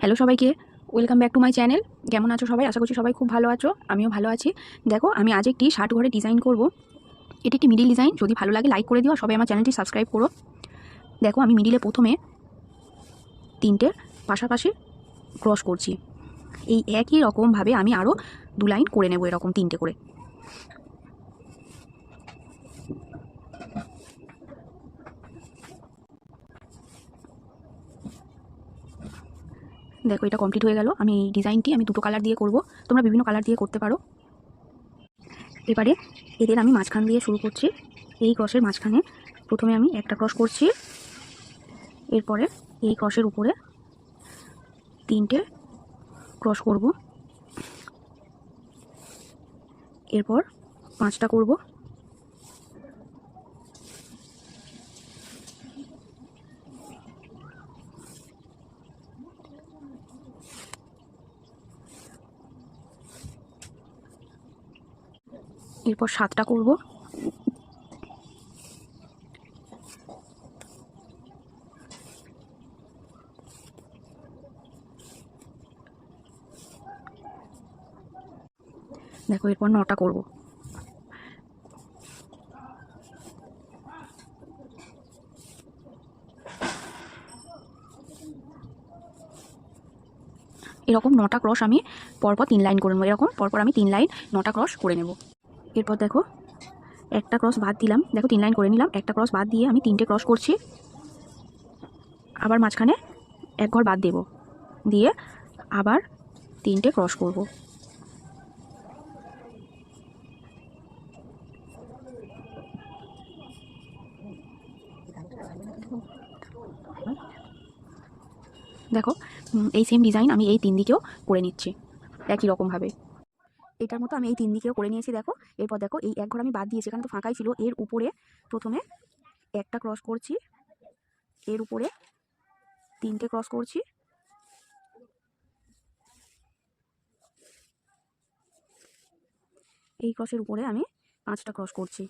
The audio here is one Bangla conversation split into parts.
হ্যালো সবাইকে, welcome back to my channel. কেমন আছো সবাই? আশা করছি সবাই খুব ভালো আছো, আমিও ভালো আছি। দেখো, আমি আজ একটি শার্ট ঘরে ডিজাইন করব। এটি একটি মিডিল ডিজাইন। যদি ভালো লাগে লাইক করে দিও, আর সবাই আমার চ্যানেলটি সাবস্ক্রাইব করো। দেখো, আমি মিডিলে প্রথমে তিনটে পাশাপাশি ক্রস করছি। এই একই রকমভাবে আমি আরও 2 লাইন করে নেব, এরকম তিনটে করে। দেখো, এটা কমপ্লিট হয়ে গেল। আমি এই ডিজাইনটি দুটো কালার দিয়ে করব, তোমরা বিভিন্ন কালার দিয়ে করতে পারো। এবারে এদের আমি মাঝখান দিয়ে শুরু করছি। এই ক্রসের মাঝখানে প্রথমে আমি একটা ক্রস করছি, এরপরে এই ক্রসের উপরে তিনটে ক্রস করব, এরপর 5টা করব, এরপর 7টা করব, দেখো এরপর 9টা করব। এরকম 9টা ক্রস আমি পরপর 3 লাইন করে নেব। এরকম পরপর আমি 3 লাইন 9টা ক্রস করে নেব। এরপর দেখো, একটা ক্রস বাদ দিলাম। দেখো 3 লাইন করে নিলাম, একটা ক্রস বাদ দিয়ে আমি 3টে ক্রস করছি। আবার মাঝখানে এক ঘর বাদ দেব, দিয়ে আবার 3টে ক্রস করব। দেখো, এই সেম ডিজাইন আমি এই 3 দিকেও করে নিচ্ছি একই রকমভাবে। এটার মতো আমি এই 3 দিকেও করে নিয়েছি। দেখো, এরপর দেখো, এই এক ঘর আমি বাদ দিয়েছি, এখানে তো ফাঁকাই ছিল। এর উপরে প্রথমে একটা ক্রস করছি, এর উপরে 3টে ক্রস করছি, এই ক্রসের উপরে আমি 5টা ক্রস করছি।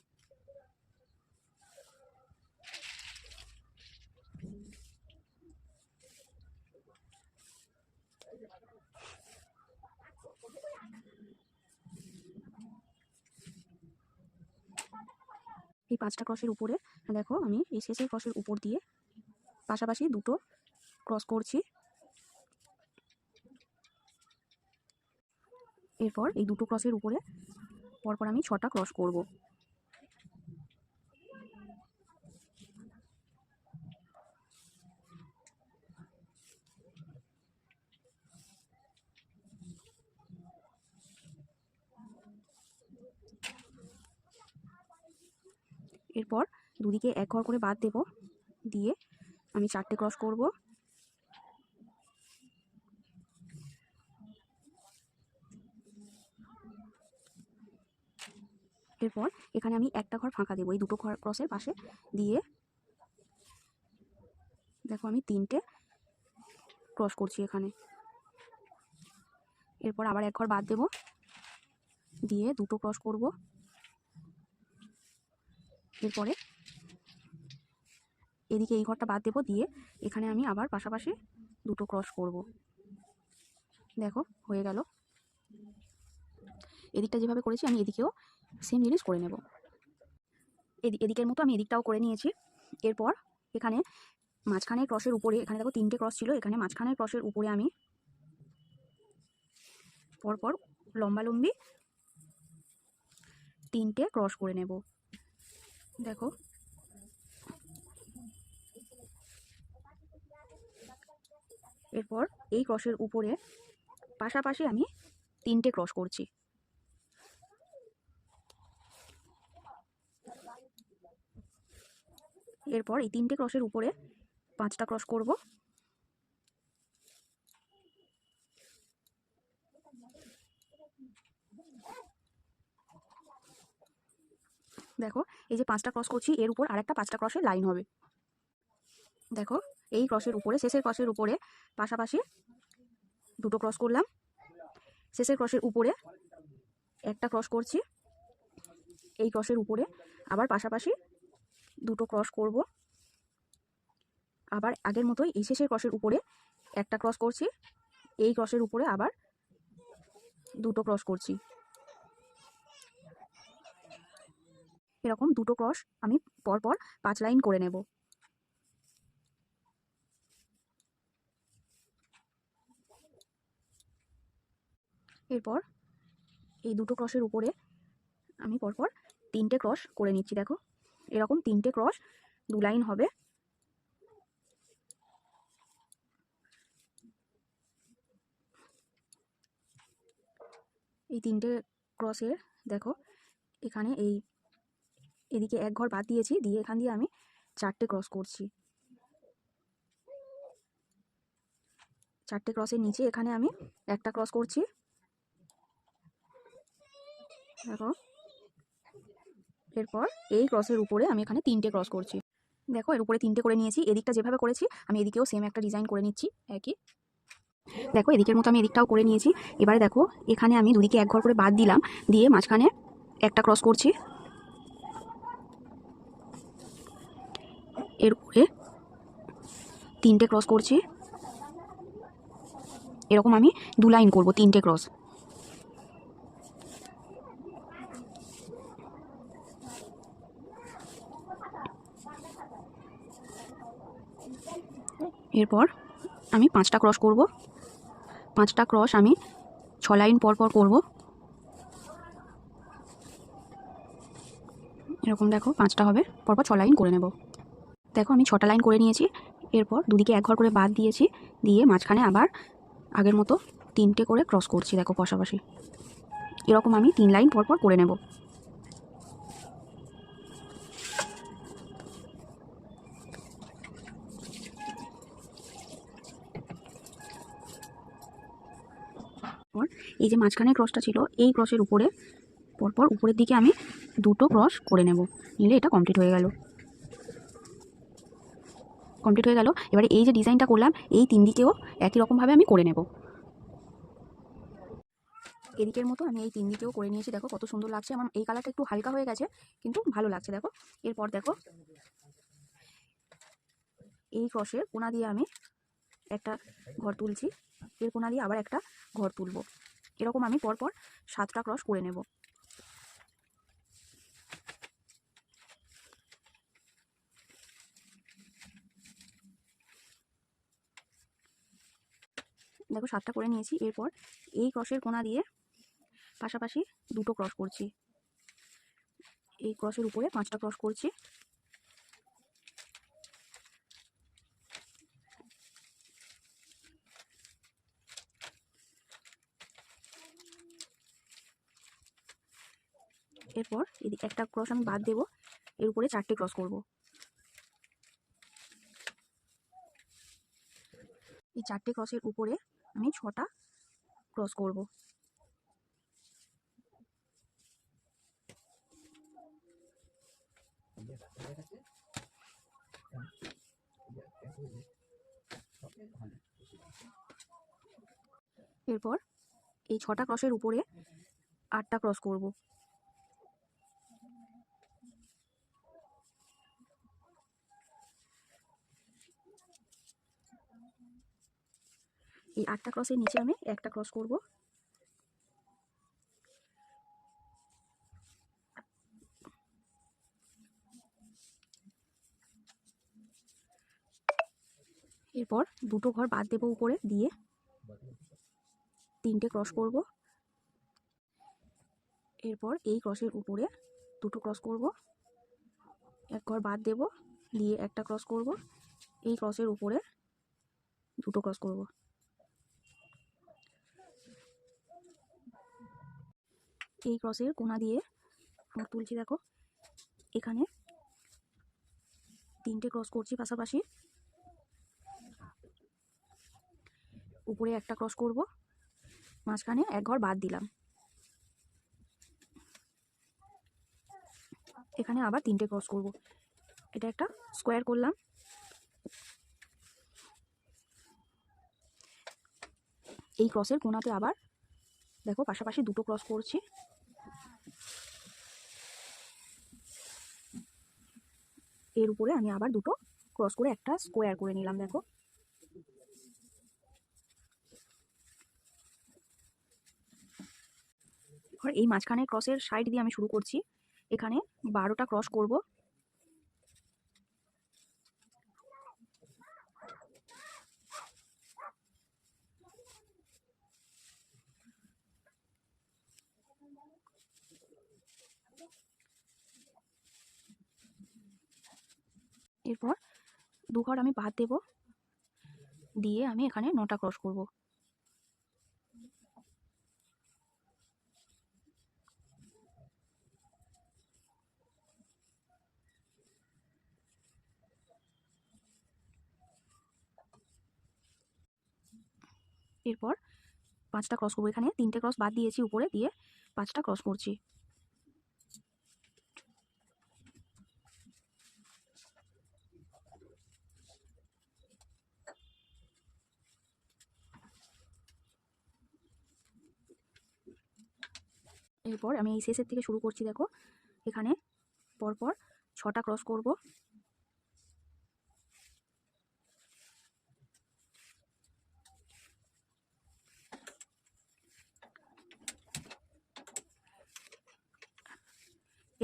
এই 5টা ক্রসের উপরে দেখো, আমি এই শেষের ক্রসের উপর দিয়ে পাশাপাশি দুটো ক্রস করছি। এরপর এই দুটো ক্রসের উপরে পরপর আমি 6টা ক্রস করব। এরপর দুদিকে এক ঘর করে বাদ দেব, দিয়ে আমি 4টে ক্রস করব। এরপর এখানে আমি একটা ঘর ফাঁকা দেবো এই দুটো ক্রসের পাশে, দিয়ে দেখো আমি 3টে ক্রস করছি এখানে। এরপর আবার এক ঘর বাদ দেব, দিয়ে দুটো ক্রস করব। এরপরে এদিকে এই ঘরটা বাদ দেবো, দিয়ে এখানে আমি আবার পাশাপাশি দুটো ক্রস করব। দেখো হয়ে গেল। এদিকটা যেভাবে করেছি আমি এদিকেও সেম জিনিস করে নেব। এদিকের মতো আমি এদিকটাও করে নিয়েছি। এরপর এখানে মাঝখানের ক্রসের উপরে, এখানে দেখো 3টে ক্রস ছিল, এখানে মাঝখানের ক্রসের উপরে আমি পরপর লম্বালম্বি 3টে ক্রস করে নেব। দেখো, এরপর এই ক্রসের উপরে পাশাপাশি আমি 3টে ক্রস করছি। এরপর এই 3টে ক্রসের উপরে 5টা ক্রস করব। দেখো, এই যে 5টা ক্রস করছি, এর উপর আরেকটা 5টা ক্রসের লাইন হবে। দেখো, এই ক্রসের উপরে, শেষের ক্রসের উপরে পাশাপাশি দুটো ক্রস করলাম। শেষের ক্রসের উপরে একটা ক্রস করছি, এই ক্রসের উপরে আবার পাশাপাশি দুটো ক্রস করব। আবার আগের মতোই এই শেষের ক্রসের উপরে একটা ক্রস করছি, এই ক্রসের উপরে আবার দুটো ক্রস করছি। এরকম দুটো ক্রস আমি পরপর 5 লাইন করে নেব। এরপর এই দুটো ক্রসের উপরে আমি পরপর 3টে ক্রস করে নিচ্ছি। দেখো এরকম 3টে ক্রস 2 লাইন হবে। এই 3টে ক্রসের দেখো এখানে এদিকে এক ঘর বাদ দিয়েছি, দিয়ে এখান দিয়ে আমি 4টে ক্রস করছি। 4টে ক্রসের নিচে এখানে আমি একটা ক্রস করছি। দেখো এরপর এই ক্রসের উপরে আমি এখানে 3টে ক্রস করছি। দেখো এর উপরে 3টে করে নিয়েছি। এদিকটা যেভাবে করেছি আমি এদিকেও সেম একটা ডিজাইন করে নিচ্ছি একই। দেখো এদিকের মতো আমি এদিকটাও করে নিয়েছি। এবারে দেখো এখানে আমি দুদিকে এক ঘর করে বাদ দিলাম, দিয়ে মাঝখানে একটা ক্রস করছি। এর উপরে 3টে ক্রস করছি। এরকম আমি 2 লাইন করব, 3টে ক্রস। এরপর আমি 5টা ক্রস করব। 5টা ক্রস আমি 6 লাইন পর পর করব। এরকম দেখো 5টা হবে, পরপর 6 লাইন করে নেব। দেখো আমি 6টা লাইন করে নিয়েছি। এরপর দুদিকে এক ঘর করে বাদ দিয়েছি, দিয়ে মাঝখানে আবার আগের মতো 3টে করে ক্রস করছি। দেখো পাশাপাশি এরকম আমি 3 লাইন পর পর করে নেব। এই যে মাঝখানে ক্রসটা ছিল, এই ক্রসের উপরে পরপর উপরের দিকে আমি 2টো ক্রস করে নেব, নিলে এটা কমপ্লিট হয়ে গেল। এবারে এই যে ডিজাইনটা করলাম এই 3 দিকেও একই রকমভাবে আমি করে নেব। এদিকের মতো আমি এই 3 দিকেও করে নিয়েছি। দেখো কত সুন্দর লাগছে। আমার এই কালারটা একটু হালকা হয়ে গেছে কিন্তু ভালো লাগছে। দেখো এরপর দেখো এই ক্রসের কোণা দিয়ে আমি একটা ঘর তুলছি, এর কোণা দিয়ে আবার একটা ঘর তুলব। এরকম আমি পরপর 7টা ক্রস করে নেব। দেখো 7টা করে নিয়েছি। এরপর এই ক্রসের কোণা দিয়ে পাশাপাশি 2টো ক্রস করছি। এই ক্রসের উপরে 5টা ক্রস করছি। এরপর এদিকে একটা ক্রস আমি বাদ দেব, এর উপরে 4টে ক্রস করব। এই 4টে ক্রসের উপরে আমি 6টা ক্রস করব। এরপর এই 6টা ক্রসের উপরে 8টা ক্রস করব। এই 8টা ক্রসের নিচে আমি একটা ক্রস করব। এরপর 2টো ঘর বাদ দেব উপরে, দিয়ে 3টে ক্রস করব। এরপর এই ক্রসের উপরে 2টো ক্রস করব, এক ঘর বাদ দেব, দিয়ে একটা ক্রস করব। এই ক্রসের উপরে 2টো ক্রস করব। এই ক্রসের কোণা দিয়ে ঘর তুলছি। দেখো এখানে 3টে ক্রস করছি পাশাপাশি, উপরে একটা ক্রস করব, মাঝখানে এক ঘর বাদ দিলাম। এখানে আবার 3টে ক্রস করব। এটা একটা স্কোয়ার করলাম। এই ক্রসের কোণাতে আবার দেখো পাশাপাশি 2টো ক্রস করছি। এর উপরে আমি আবার 2টো ক্রস করে একটা স্কোয়ার করে নিলাম। দেখো আর এই মাঝখানে ক্রসের সাইড দিয়ে আমি শুরু করছি। এখানে 12টা ক্রস করব। এরপর 2 ঘর আমি বাদ দেব, দিয়ে আমি এখানে 9টা ক্রস করব। এরপর 5টা ক্রস করবো। এখানে 3টে ক্রস বাদ দিয়েছি উপরে, দিয়ে 5টা ক্রস করছি। এরপর আমি এই শেষের থেকে শুরু করছি। দেখো এখানে পরপর 6টা ক্রস করব।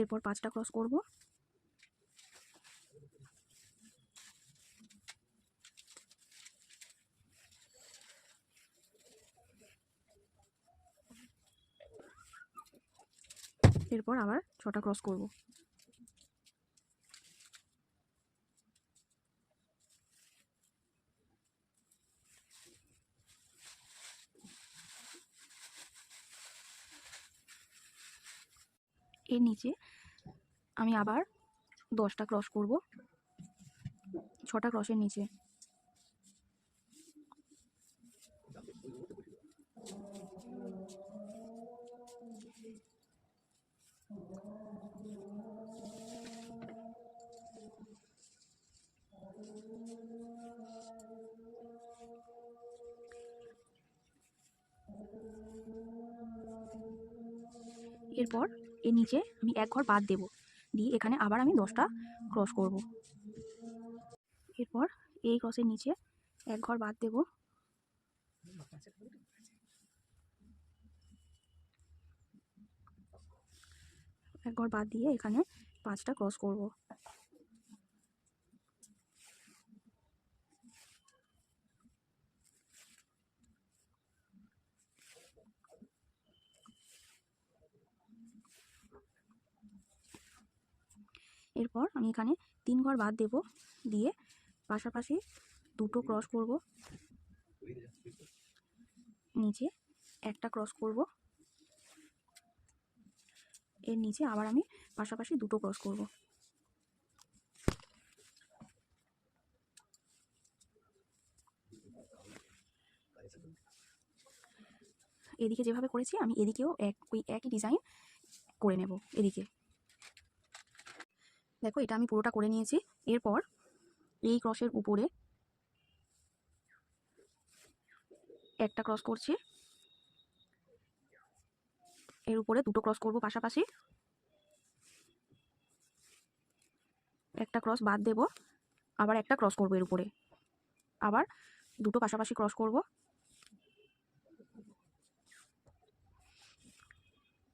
এরপর 5টা ক্রস করব। এরপর আবার 6টা ক্রস করব। এর নিচে আমি আবার 10টা ক্রস করব, 6টা ক্রসের নিচে। এরপর এর নিচে আমি 1 ঘর বাদ দেব, দিয়ে এখানে আবার আমি 10টা ক্রস করব। এরপর এই ক্রসের নিচে 1 ঘর বাদ দেব, এক ঘর বাদ দিয়ে এখানে 5টা ক্রস করব। এরপর আমি এখানে 3 ঘর বাদ দেব, দিয়ে পাশাপাশি 2টো ক্রস করব, নিচে 1টা ক্রস করব, এর নিচে আবার আমি পাশাপাশি 2টো ক্রস করব। এদিকে যেভাবে করেছি আমি এদিকেও ওই একই ডিজাইন করে নেব। এদিকে দেখো এটা আমি পুরোটা করে নিয়েছি। এরপর এই ক্রসের উপরে একটা ক্রস করছি, এর উপরে 2টো ক্রস করব পাশাপাশি, একটা ক্রস বাদ দেব, আবার একটা ক্রস করব, এর উপরে আবার 2টো পাশাপাশি ক্রস করব।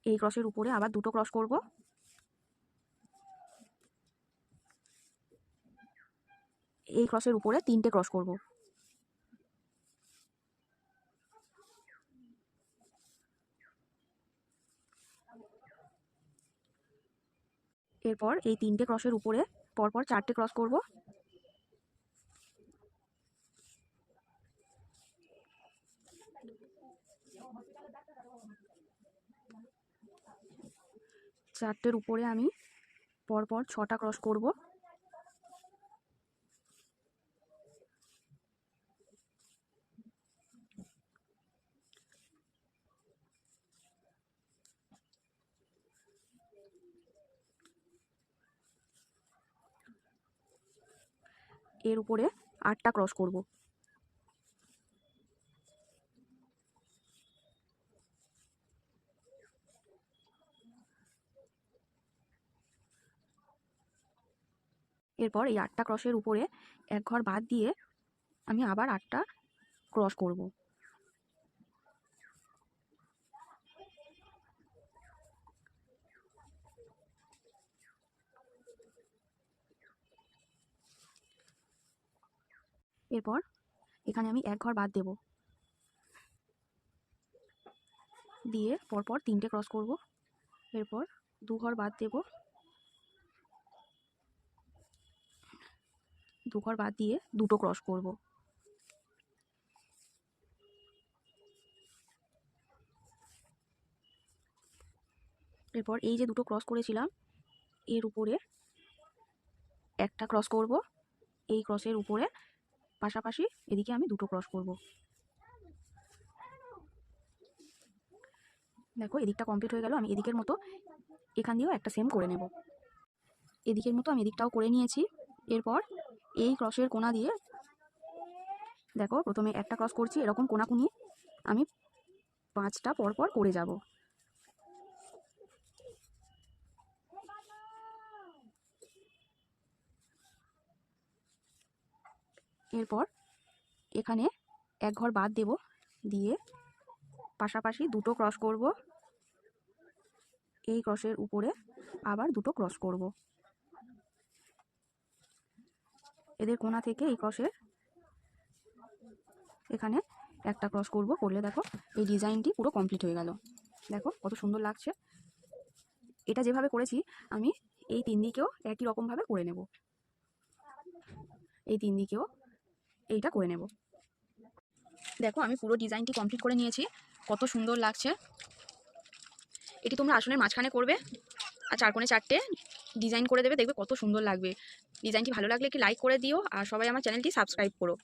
এই ক্রসের উপরে আবার 2টো ক্রস করব, এই ক্রসের উপরে 3টে ক্রস করব। এরপর এই 3টে ক্রসের উপরে পরপর 4টে ক্রস করব। চারটের উপরে আমি পরপর 6টা ক্রস করব। এর উপরে 8টা ক্রস করব। এরপর এই 8টা ক্রসের উপরে 1 ঘর বাদ দিয়ে আমি আবার 8টা ক্রস করব। এরপর এখানে আমি এক ঘর বাদ দেব, দিয়ে পরপর 3টে ক্রস করব। এরপর 2 ঘর বাদ দেব, 2 ঘর বাদ দিয়ে 2টো ক্রস করব। এরপর এই যে 2টো ক্রস করেছিলাম এর উপরে একটা ক্রস করব, এই ক্রসের উপরে পাশাপাশি এদিকে আমি 2টো ক্রস করব। দেখো এদিকটা কমপ্লিট হয়ে গেল। আমি এদিকের মতো এখান দিয়েও একটা সেম করে নেব। এদিকের মতো আমি এদিকটাও করে নিয়েছি। এরপর এই ক্রসের কোণা দিয়ে দেখো প্রথমে একটা ক্রস করছি, এরকম কোণাকুনি আমি 5টা পরপর করে যাব। এরপর এখানে এক ঘর বাদ দেব, দিয়ে পাশাপাশি 2টো ক্রস করব, এই ক্রসের উপরে আবার 2টো ক্রস করব। এদের কোণা থেকে এই ক্রসের এখানে একটা ক্রস করব, করলে দেখো এই ডিজাইনটি পুরো কমপ্লিট হয়ে গেল। দেখো কত সুন্দর লাগছে। এটা যেভাবে করেছি আমি এই 3 দিকেও একই রকমভাবে করে নেব। এই 3 দিকেও এইটা করে নেব। দেখো আমি পুরো ডিজাইনটি কমপ্লিট করে নিয়েছি, কত সুন্দর লাগছে। এটি তোমরা আসনের মাঝখানে করবে আর 4 কোণে 4টে ডিজাইন করে দেবে, দেখবে কত সুন্দর লাগবে। ডিজাইনটি ভালো লাগলে একটি লাইক করে দিও আর সবাই আমার চ্যানেলটি সাবস্ক্রাইব করো।